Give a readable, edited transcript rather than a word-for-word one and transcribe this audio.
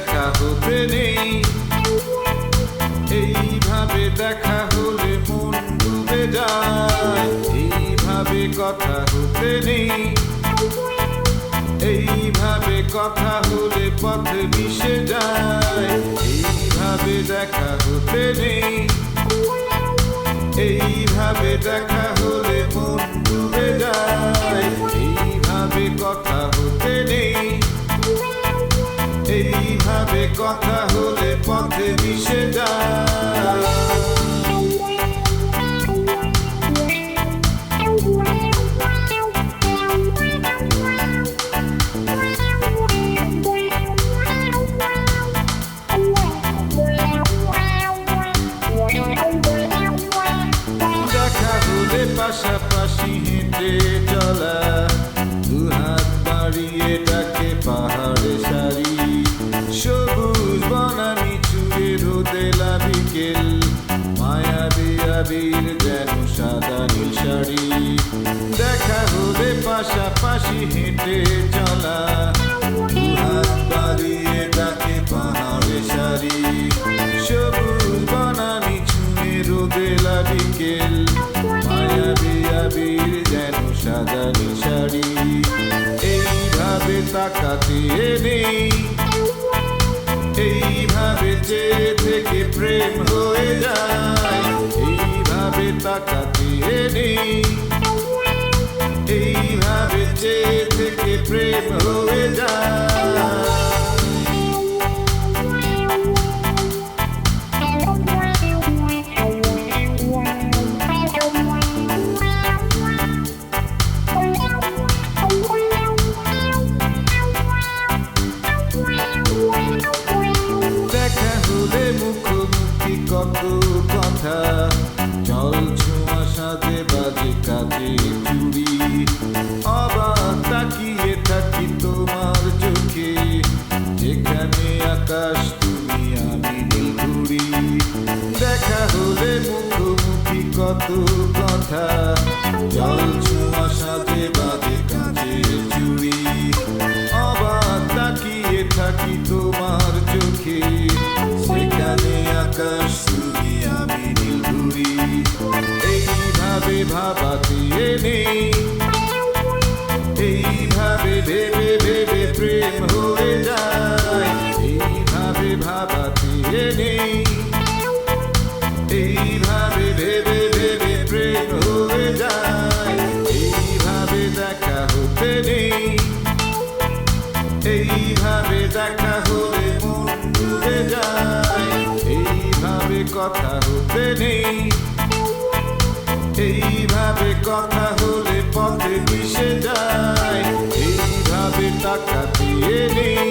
দেখা হতে নেই, এইভাবে দেখা হলে মন ডুবে যায়। এইভাবে কথা হতে নেই, এইভাবে কথা হলে পথ মিশে যায়। এইভাবে দেখা হতে নেই, এইভাবে দেখা হলে মন ডুবে যায়। এইভাবে কথা হতে নেই, এইভাবে কথা হলে পথে মিশে যায়। পাশাপাশি হেঁটে চলা, দুহাত বাড়িয়ে ডাকে পাহাড়ে সারি, সবুজ বনানি চুড়ে রোদেলা বিকেল, মায়াবী আবির যেন সাদা নীল শাড়ি। দেখা হলে পাশাপাশি হেঁটে চলা, দুহাত বাড়িয়ে ডাকে পাহাড়ে সারি, সবুজ বনানি চুড়ে রোদেলা বিকেল, মায়াবী আবির যেন সাদা নীল শাড়ি। এইভাবে তাকাতে নেই, এইভাবে চেয়ে থেকে প্রেম হয়ে যায়। এইভাবে তাকাতে নেই, এইভাবে চেয়ে থেকে প্রেম হয়ে যায়। মুখোমুখি কত কথা, জল ছোঁয়া সাজে বাজে কাজে চুড়ি, অবাক তাকিয়ে থাকি তোমার চোখে, যেখানে আকাশ তুমি আমি নীলঘুড়ি। দেখা হলে মুখোমুখি কত কথা, জল ছোঁয়া সাজে বাজে কাজে চুড়ি, অবাক তাকিয়ে থাকি তোমার চোখে, সেখানে আকাশ তুমি আমি নীলঘুড়ি। এইভাবে ভাবাতে নেই, এইভাবে ভেবে ভেবে প্রেম হয়ে যায়। এইভাবে ভাবাতে নেই, এইভাবে ভেবে ভেবে প্রেম হয়ে যায়। এইভাবে দেখা হতে নেই, এইভাবে দেখা হলে মন ডুবে যায়। এইভাবে কথা হতে নেই, এইভাবে কথা হলে পথে মিশে যায়। এইভাবে তাকাতে নেই,